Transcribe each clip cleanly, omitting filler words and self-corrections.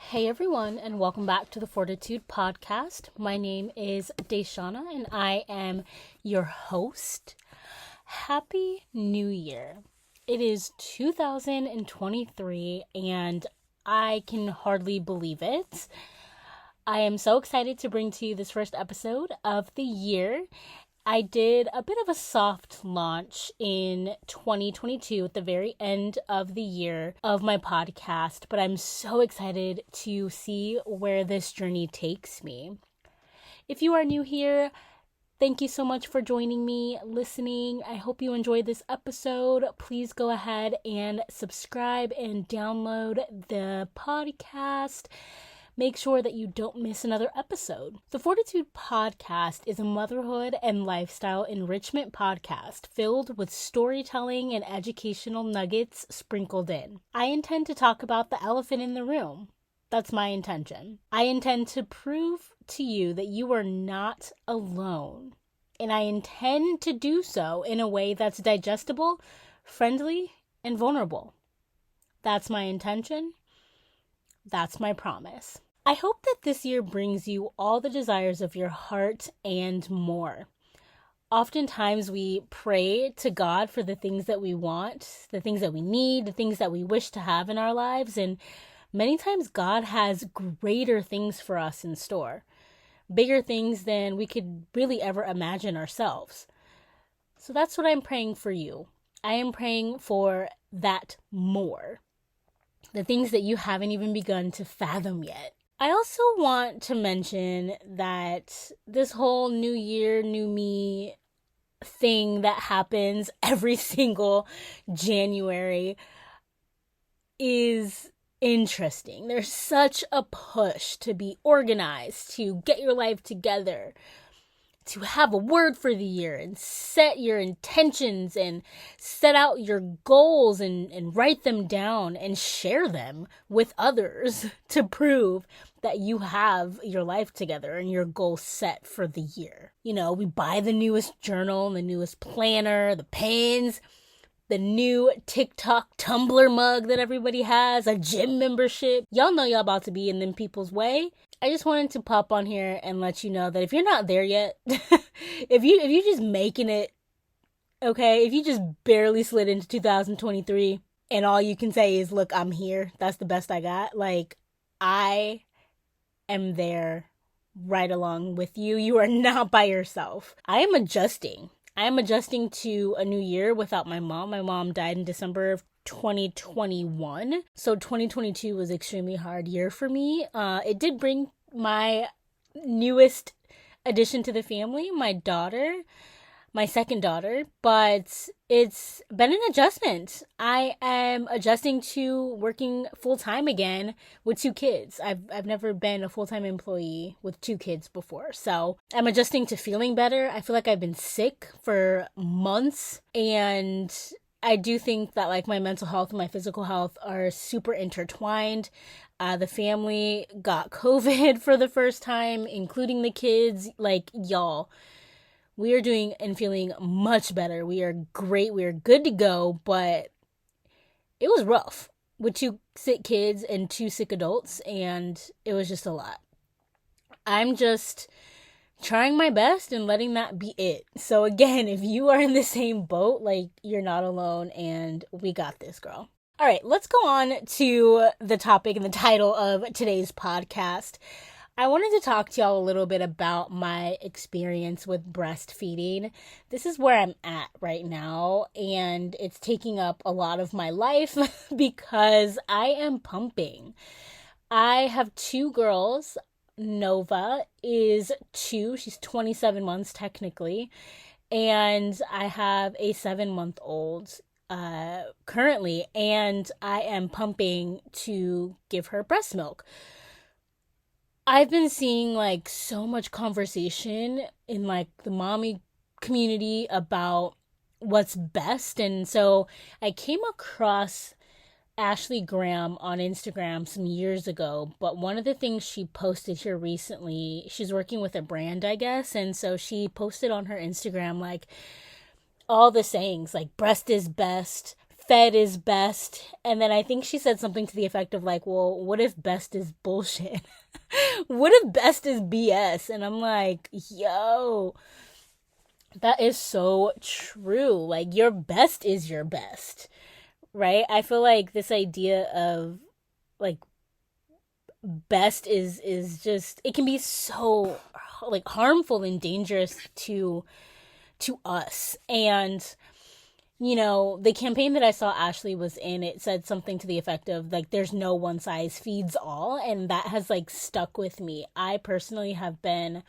Hey everyone, and welcome back to the Fortitude Podcast. My name is DaShanna, and I am your host. Happy New Year. It is 2023, and I can hardly believe it. I am so excited to bring to you this first episode of the year. I did a bit of a soft launch in 2022 at the very end of the year of my podcast, but I'm so excited to see where this journey takes me. If you are new here, thank you so much for joining me, listening. I hope you enjoyed this episode. Please go ahead and subscribe and download the podcast. Make sure that you don't miss another episode. The Fortitude Podcast is a motherhood and lifestyle enrichment podcast filled with storytelling and educational nuggets sprinkled in. I intend to talk about the elephant in the room. That's my intention. I intend to prove to you that you are not alone. And I intend to do so in a way that's digestible, friendly, and vulnerable. That's my intention. That's my promise. I hope that this year brings you all the desires of your heart and more. Oftentimes we pray to God for the things that we want, the things that we need, the things that we wish to have in our lives, and many times God has greater things for us in store, bigger things than we could really ever imagine ourselves. So that's what I'm praying for you. I am praying for that more, the things that you haven't even begun to fathom yet. I also want to mention that this whole new year, new me thing that happens every single January is interesting. There's such a push to be organized, to get your life together, to have a word for the year and set your intentions and set out your goals and write them down and share them with others to prove that you have your life together and your goals set for the year. You know, we buy the newest journal, the newest planner, the pens, the new TikTok Tumblr mug that everybody has, a gym membership. Y'all know y'all about to be in them people's way. I just wanted to pop on here and let you know that if you're not there yet, if you just making it, okay, if you just barely slid into 2023 and all you can say is, look, I'm here, that's the best I got. Like, I am there right along with you. You are not by yourself. I am adjusting to a new year without my mom. My mom died in December of 2021. So 2022 was an extremely hard year for me. It did bring my newest addition to the family, my daughter, my second daughter, but it's been an adjustment. I am adjusting to working full-time again with two kids. I've never been a full-time employee with two kids before. So I'm adjusting to feeling better. I feel like I've been sick for months, and I do think that like my mental health and my physical health are super intertwined. The family got COVID for the first time, including the kids. Like, y'all, we are doing and feeling much better. We are great. We are good to go, but it was rough with two sick kids and two sick adults, and it was just a lot. I'm just trying my best and letting that be it. So again, if you are in the same boat, like, you're not alone, and we got this, girl. All right, let's go on to the topic and the title of today's podcast. I wanted to talk to y'all a little bit about my experience with breastfeeding. This is where I'm at right now, and it's taking up a lot of my life because I am pumping. I have two girls. Nova is 2. She's 27 months technically. And I have a 7-month-old currently, and I am pumping to give her breast milk. I've been seeing like so much conversation in like the mommy community about what's best. And so I came across Ashley Graham on Instagram some years ago, but one of the things she posted here recently, she's working with a brand, I guess, and so she posted on her Instagram like all the sayings, like breast is best, fed is best. And then I think she said something to the effect of like, well, what if best is bullshit? What if best is BS? And I'm like, yo, that is so true. Like, your best is your best, right? I feel like this idea of like best is just, it can be so like harmful and dangerous to us. And you know, the campaign that I saw Ashley was in, it said something to the effect of like, there's no one size feeds all. And that has like stuck with me. I personally have been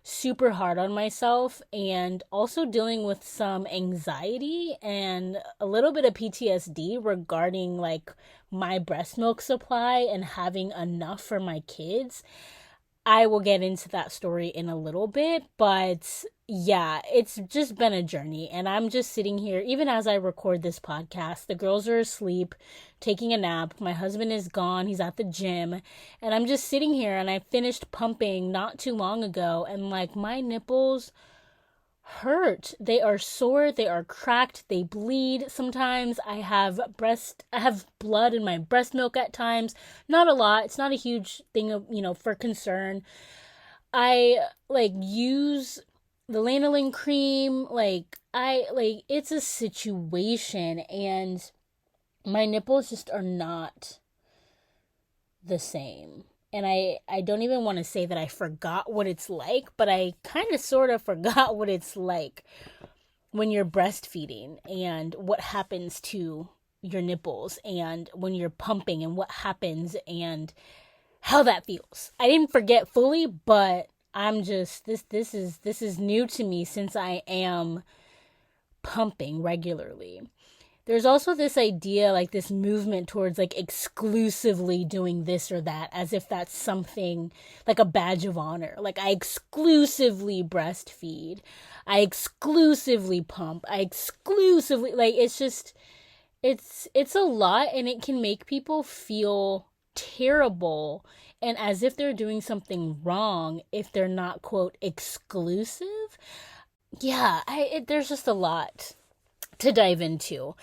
super hard on myself and also dealing with some anxiety and a little bit of PTSD regarding like my breast milk supply and having enough for my kids. I will get into that story in a little bit, but yeah, it's just been a journey. And I'm just sitting here, even as I record this podcast, the girls are asleep, taking a nap. My husband is gone. He's at the gym. And I'm just sitting here, and I finished pumping not too long ago. And like, my nipples hurt. They are sore. They are cracked. They bleed. Sometimes I have blood in my breast milk at times. Not a lot. It's not a huge thing of, for concern. I like use the lanolin cream. It's a situation, and my nipples just are not the same. And I don't even want to say that I forgot what it's like, but I kind of sort of forgot what it's like when you're breastfeeding and what happens to your nipples and when you're pumping and what happens and how that feels. I didn't forget fully, but I'm just, this is new to me since I am pumping regularly. There's also this idea, like this movement towards like exclusively doing this or that, as if that's something like a badge of honor. Like, I exclusively breastfeed, I exclusively pump, I exclusively, like, it's just, it's a lot, and it can make people feel terrible and as if they're doing something wrong if they're not, quote, exclusive. Yeah, there's just a lot to dive into.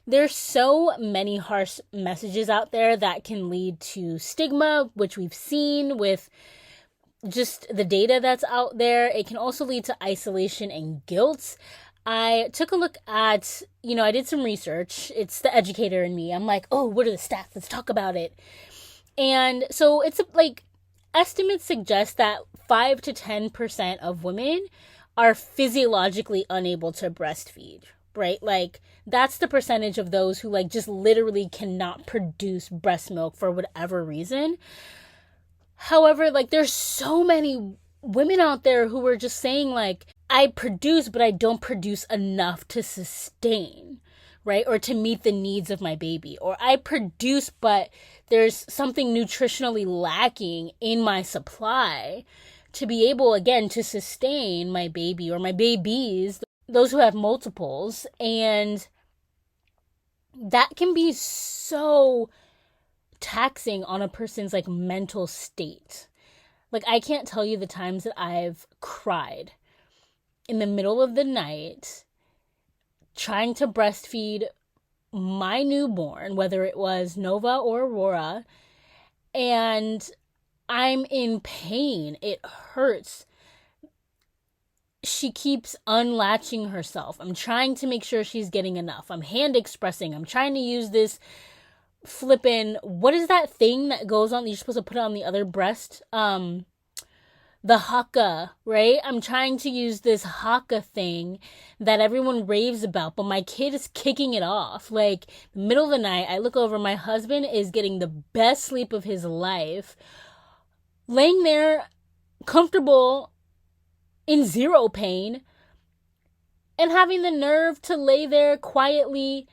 There's so many harsh messages out there that can lead to stigma, which we've seen with just the data that's out there. It can also lead to isolation and guilt. I took a look at, I did some research. It's the educator in me. I'm like, oh, what are the stats? Let's talk about it. And so it's like, estimates suggest that 5 to 10% of women are physiologically unable to breastfeed. Right? Like, that's the percentage of those who like just literally cannot produce breast milk for whatever reason. However, like, there's so many women out there who are just saying like, I produce, but I don't produce enough to sustain, right? Or to meet the needs of my baby. Or I produce, but there's something nutritionally lacking in my supply to be able, again, to sustain my baby or my babies, those who have multiples. And that can be so taxing on a person's like mental state. Like, I can't tell you the times that I've cried in the middle of the night trying to breastfeed my newborn, whether it was Nova or Aurora, and I'm in pain. It hurts. She keeps unlatching herself. I'm trying to make sure she's getting enough. I'm hand expressing. I'm trying to use this flippin', what is that thing that goes on? You're supposed to put it on the other breast. The haka, right? I'm trying to use this haka thing that everyone raves about, but my kid is kicking it off. Like, middle of the night, I look over, my husband is getting the best sleep of his life, laying there comfortable in zero pain, and having the nerve to lay there quietly,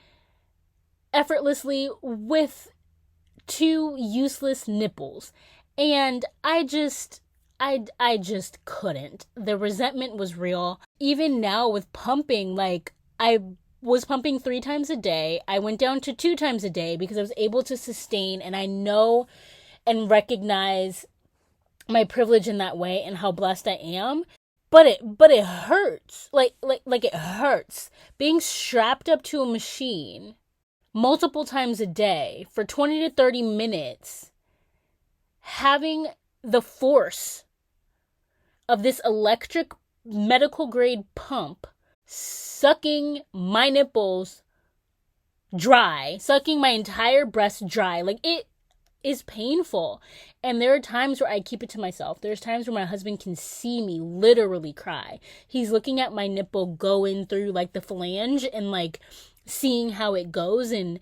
effortlessly with 2 useless nipples. And I just couldn't. The resentment was real. Even now with pumping, like, I was pumping 3 times a day. I went down to 2 times a day because I was able to sustain, and I know and recognize my privilege in that way and how blessed I am. But it hurts. Like it hurts. Being strapped up to a machine multiple times a day for 20 to 30 minutes, having the force of this electric medical grade pump sucking my nipples dry, sucking my entire breast dry. Like, it is painful. And there are times where I keep it to myself. There's times where my husband can see me literally cry. He's looking at my nipple go in through like the phalange and like seeing how it goes, and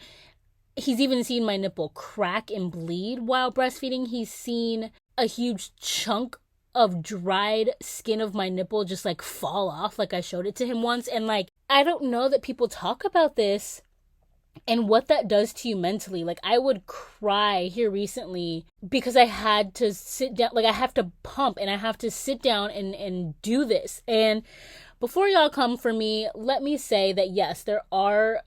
he's even seen my nipple crack and bleed while breastfeeding. He's seen a huge chunk of dried skin of my nipple just like fall off, like I showed it to him once. And like, I don't know that people talk about this and what that does to you mentally. Like, I would cry here recently because I had to sit down, like I have to pump and I have to sit down and do this. And before y'all come for me, let me say that yes, there are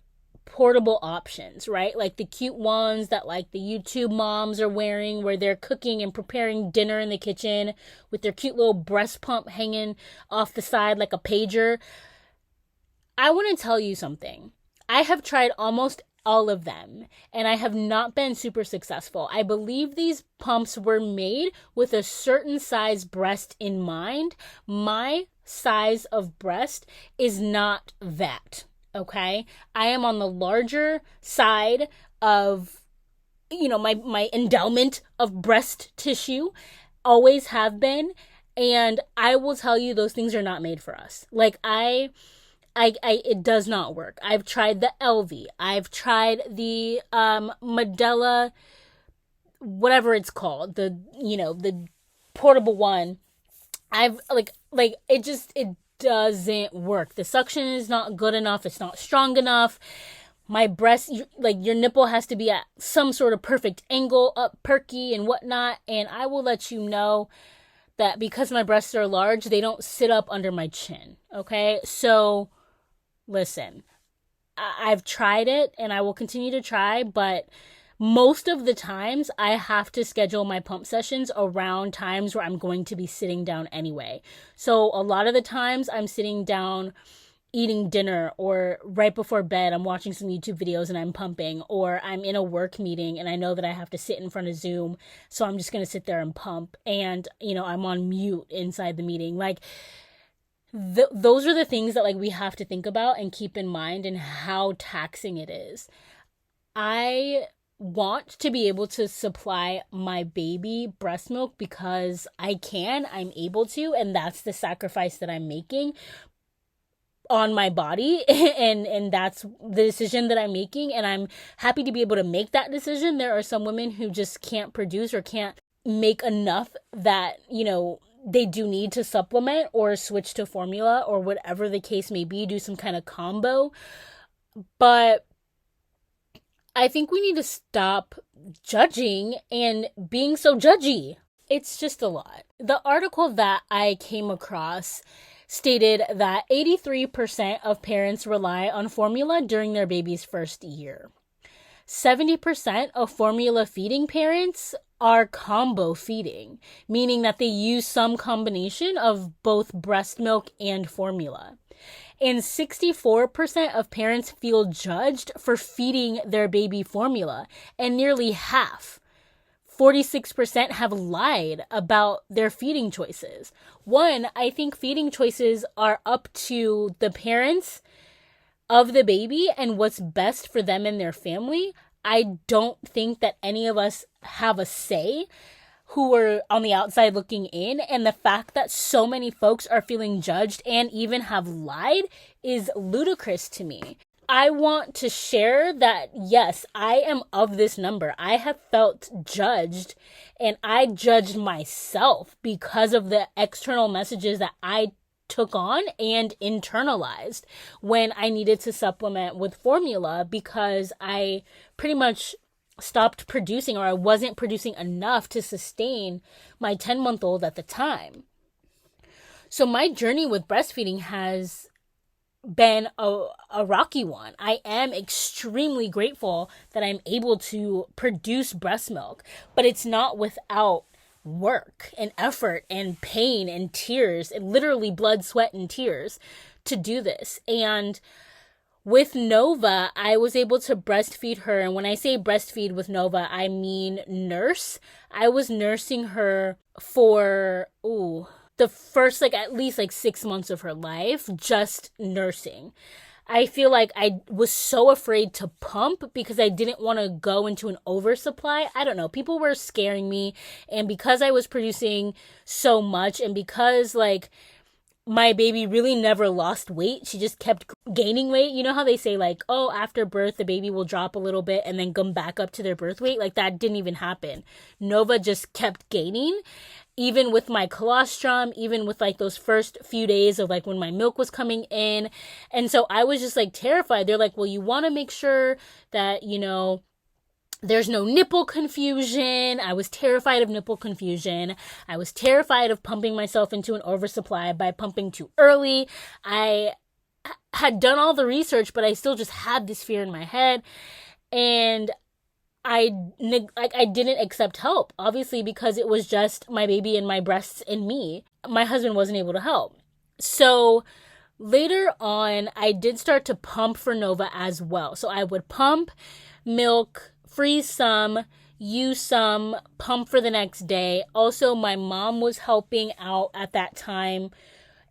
portable options, right? Like the cute ones that like the YouTube moms are wearing, where they're cooking and preparing dinner in the kitchen with their cute little breast pump hanging off the side like a pager. I want to tell you something. I have tried almost all of them, and I have not been super successful. I believe these pumps were made with a certain size breast in mind. My size of breast is not that, okay? I am on the larger side of, my endowment of breast tissue, always have been, and I will tell you those things are not made for us. Like, it does not work. I've tried the LV. I've tried the Medela, whatever it's called, the portable one. I've it doesn't work. The suction is not good enough. It's not strong enough. My breast, your nipple has to be at some sort of perfect angle, up perky and whatnot. And I will let you know that because my breasts are large, they don't sit up under my chin. Okay, so listen, I've tried it and I will continue to try, but most of the times I have to schedule my pump sessions around times where I'm going to be sitting down anyway. So a lot of the times I'm sitting down eating dinner, or right before bed I'm watching some YouTube videos and I'm pumping, or I'm in a work meeting and I know that I have to sit in front of Zoom, so I'm just going to sit there and pump, and I'm on mute inside the meeting. Like, those are the things that like we have to think about and keep in mind, and how taxing it is. I want to be able to supply my baby breast milk because I'm able to, and that's the sacrifice that I'm making on my body, and that's the decision that I'm making, and I'm happy to be able to make that decision. There are some women who just can't produce or can't make enough that, they do need to supplement or switch to formula or whatever the case may be, do some kind of combo. But I think we need to stop judging and being so judgy. It's just a lot. The article that I came across stated that 83% of parents rely on formula during their baby's first year. 70% of formula feeding parents are combo feeding, meaning that they use some combination of both breast milk and formula. And 64% of parents feel judged for feeding their baby formula, and nearly half, 46%, have lied about their feeding choices. One, I think feeding choices are up to the parents of the baby and what's best for them and their family. I don't think that any of us have a say who are on the outside looking in, and the fact that so many folks are feeling judged and even have lied is ludicrous to me. I want to share that, yes, I am of this number. I have felt judged, and I judged myself because of the external messages that I took on and internalized when I needed to supplement with formula, because I pretty much stopped producing, or I wasn't producing enough to sustain my 10-month-old at the time. So my journey with breastfeeding has been a rocky one. I am extremely grateful that I'm able to produce breast milk, but it's not without work and effort and pain and tears, and literally blood, sweat, and tears to do this. And with Nova, I was able to breastfeed her. And when I say breastfeed with Nova, I mean nurse. I was nursing her for, the first, at least 6 months of her life, just nursing. I feel like I was so afraid to pump because I didn't want to go into an oversupply. I don't know. People were scaring me. And because I was producing so much, and because my baby really never lost weight, she just kept gaining weight. You know how they say after birth, the baby will drop a little bit and then come back up to their birth weight? That didn't even happen. Nova just kept gaining. Even with my colostrum, even with those first few days of when my milk was coming in. And so I was just terrified. They're well, you want to make sure that, there's no nipple confusion. I was terrified of nipple confusion. I was terrified of pumping myself into an oversupply by pumping too early. I had done all the research, but I still just had this fear in my head. And I didn't accept help, obviously, because it was just my baby and my breasts and me. My husband wasn't able to help. So later on, I did start to pump for Nova as well. So I would pump milk, freeze some, use some, pump for the next day. Also, my mom was helping out at that time,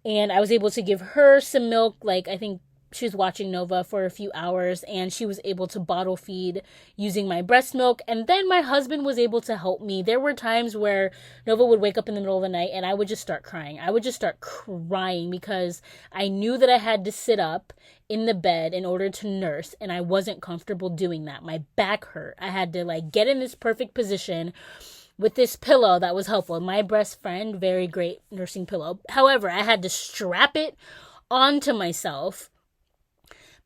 and I was able to give her some milk. I think she was watching Nova for a few hours, and she was able to bottle feed using my breast milk. And then my husband was able to help me. There were times where Nova would wake up in the middle of the night and I would just start crying. I would just start crying because I knew that I had to sit up in the bed in order to nurse, and I wasn't comfortable doing that. My back hurt. I had to get in this perfect position with this pillow that was helpful. My breast friend, very great nursing pillow. However, I had to strap it onto myself,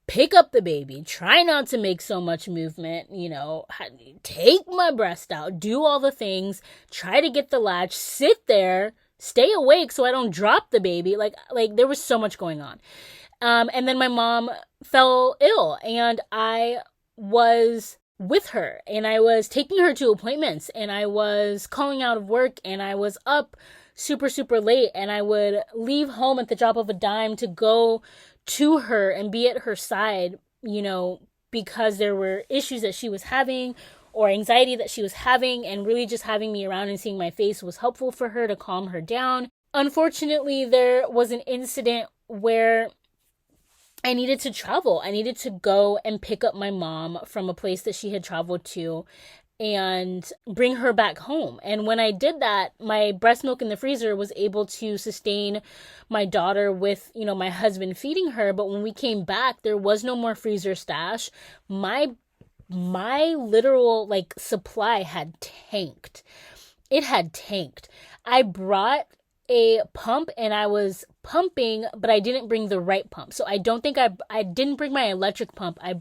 pick up the baby, try not to make so much movement, take my breast out, do all the things, try to get the latch, sit there, stay awake so I don't drop the baby. There was so much going on. And then my mom fell ill, and I was with her, and I was taking her to appointments, and I was calling out of work, and I was up super, super late, and I would leave home at the drop of a dime to go to her and be at her side, because there were issues that she was having or anxiety that she was having, and really just having me around and seeing my face was helpful for her to calm her down. Unfortunately, there was an incident where I needed to travel. I needed to go and pick up my mom from a place that she had traveled to and bring her back home. And when I did that, my breast milk in the freezer was able to sustain my daughter with, my husband feeding her. But when we came back, there was no more freezer stash. My literal supply had tanked. It had tanked. I brought a pump and I was pumping, but I didn't bring the right pump. So I don't think I didn't bring my electric pump. I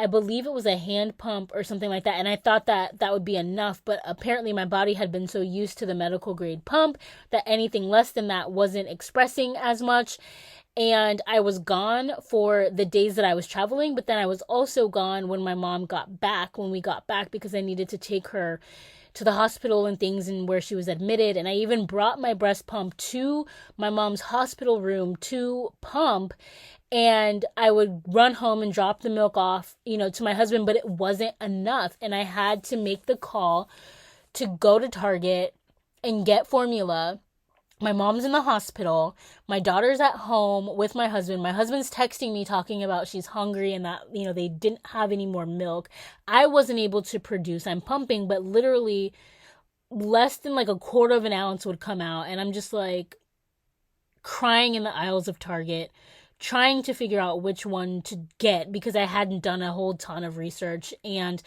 believe it was a hand pump or something like that. And I thought that would be enough, but apparently my body had been so used to the medical grade pump that anything less than that wasn't expressing as much. And I was gone for the days that I was traveling, but then I was also gone when my mom got back, because I needed to take her to the hospital and things, and where she was admitted. And I even brought my breast pump to my mom's hospital room to pump. And I would run home and drop the milk off, to my husband, but it wasn't enough. And I had to make the call to go to Target and get formula. My mom's in the hospital. My daughter's at home with my husband. My husband's texting me talking about she's hungry and that, they didn't have any more milk. I wasn't able to produce. I'm pumping, but literally less than a quarter of an ounce would come out. And I'm just crying in the aisles of Target, trying to figure out which one to get because I hadn't done a whole ton of research, and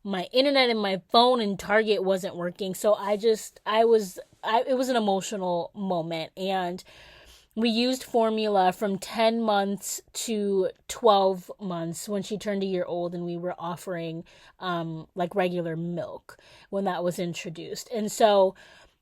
my internet and my phone in Target wasn't working. So it was an emotional moment. And we used formula from 10 months to 12 months when she turned a year old, and we were offering regular milk when that was introduced. And so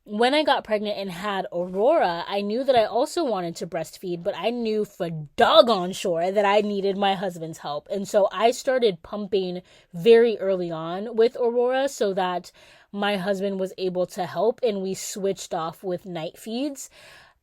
when I got pregnant and had Aurora, I knew that I also wanted to breastfeed, but I knew for doggone sure that I needed my husband's help. And so I started pumping very early on with Aurora so that my husband was able to help, and we switched off with night feeds,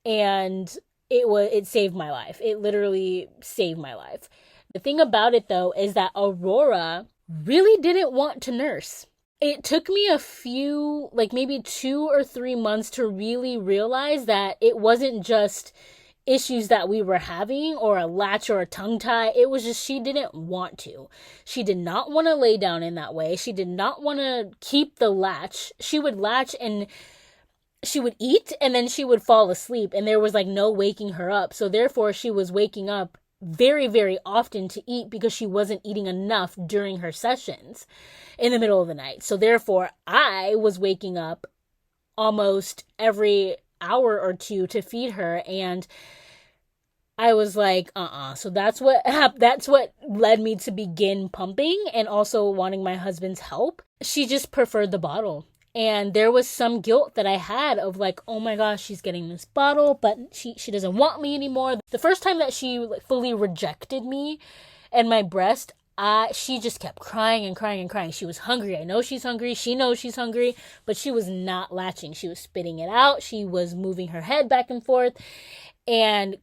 and it saved my life. It literally saved my life. The thing about it though is that Aurora really didn't want to nurse. It took me a few, like maybe 2 or 3 months to really realize that it wasn't just issues that we were having or a latch or a tongue tie. It was just she didn't want to. She did not want to lay down in that way. She did not want to keep the latch. She would latch and she would eat and then she would fall asleep and there was like no waking her up. So therefore she was waking up very, very often to eat because she wasn't eating enough during her sessions in the middle of the night. So therefore I was waking up almost every hour or two to feed her, and I was like, So that's what led me to begin pumping and also wanting my husband's help. She just preferred the bottle. And there was some guilt that I had of like, oh my gosh, she's getting this bottle, but she doesn't want me anymore. The first time that she fully rejected me and my breast, she just kept crying and crying and crying. She was hungry. I know she's hungry. She knows she's hungry, but she was not latching. She was spitting it out. She was moving her head back and forth and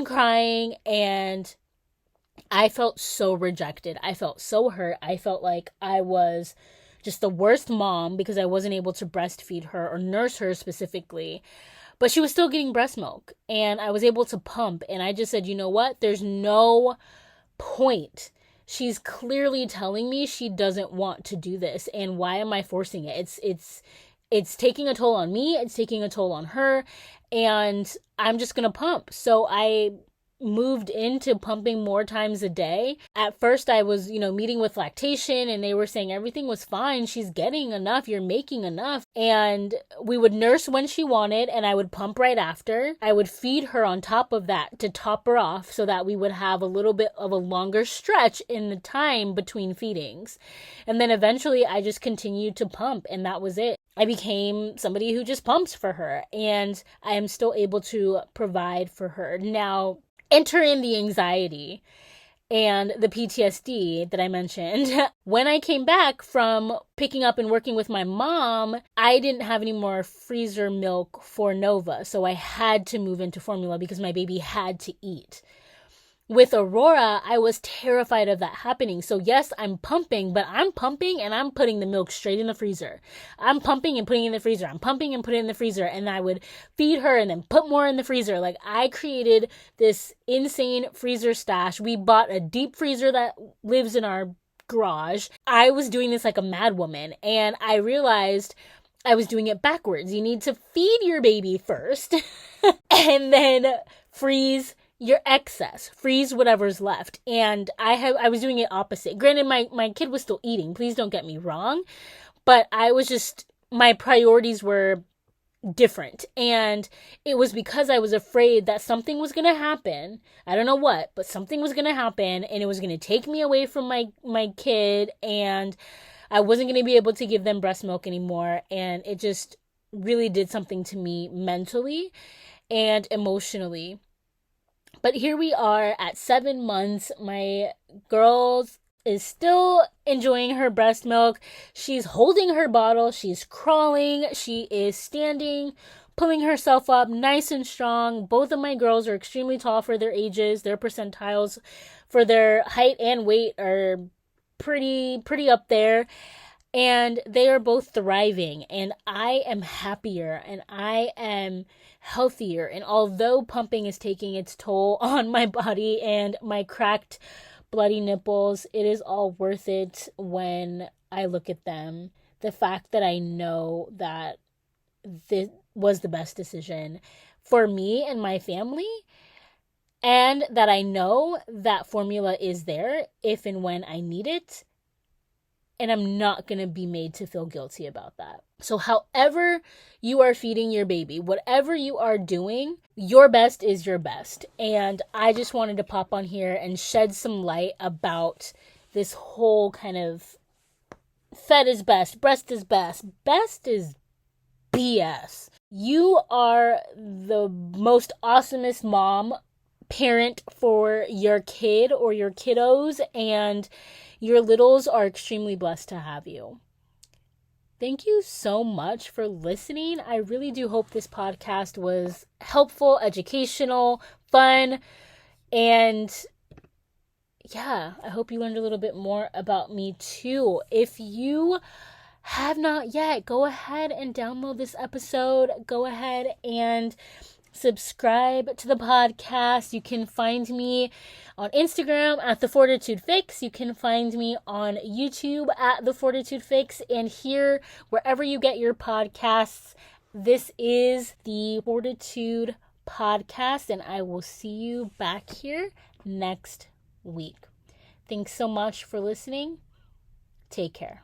crying. And I felt so rejected. I felt so hurt. I felt like I was just the worst mom because I wasn't able to breastfeed her or nurse her specifically. But she was still getting breast milk and I was able to pump. And I just said, you know what? There's no point. She's clearly telling me she doesn't want to do this. And why am I forcing it? It's taking a toll on me. It's taking a toll on her. And I'm just going to pump. So I moved into pumping more times a day. At first I was, meeting with lactation and they were saying everything was fine. She's getting enough. You're making enough. And we would nurse when she wanted and I would pump right after. I would feed her on top of that to top her off so that we would have a little bit of a longer stretch in the time between feedings. And then eventually I just continued to pump and that was it. I became somebody who just pumps for her and I am still able to provide for her. Now, enter in the anxiety and the PTSD that I mentioned. When I came back from picking up and working with my mom, I didn't have any more freezer milk for Nova. So I had to move into formula because my baby had to eat. With Aurora, I was terrified of that happening. So yes, I'm pumping, but I'm pumping and I'm putting the milk straight in the freezer. I'm pumping and putting it in the freezer. I'm pumping and putting it in the freezer. And I would feed her and then put more in the freezer. Like I created this insane freezer stash. We bought a deep freezer that lives in our garage. I was doing this like a mad woman. And I realized I was doing it backwards. You need to feed your baby first and then freeze your excess, freeze whatever's left. And I was doing it opposite. Granted, my kid was still eating, please don't get me wrong, but my priorities were different. And it was because I was afraid that something was going to happen. I don't know what, but something was going to happen and it was going to take me away from my kid and I wasn't going to be able to give them breast milk anymore. And it just really did something to me mentally and emotionally. But here we are at 7 months. My girl is still enjoying her breast milk. She's holding her bottle. She's crawling. She is standing, pulling herself up nice and strong. Both of my girls are extremely tall for their ages. Their percentiles for their height and weight are pretty up there. And they are both thriving. And I am happier and I am healthier. And although pumping is taking its toll on my body and my cracked, bloody nipples, it is all worth it when I look at them. The fact that I know that this was the best decision for me and my family, and that I know that formula is there if and when I need it. And I'm not going to be made to feel guilty about that. So however you are feeding your baby, whatever you are doing, your best is your best. And I just wanted to pop on here and shed some light about this whole kind of fed is best, breast is best. Best is BS. You are the most awesomest mom, parent for your kid or your kiddos, and your littles are extremely blessed to have you. Thank you so much for listening. I really do hope this podcast was helpful, educational, fun, and yeah, I hope you learned a little bit more about me too. If you have not yet, go ahead and download this episode. Go ahead and subscribe to the podcast. You can find me on Instagram at TheFortitudeFix. You can find me on YouTube at TheFortitudeFix, and here, wherever you get your podcasts. This is the Fortitude Podcast, and I will see you back here next week. Thanks so much for listening. Take care.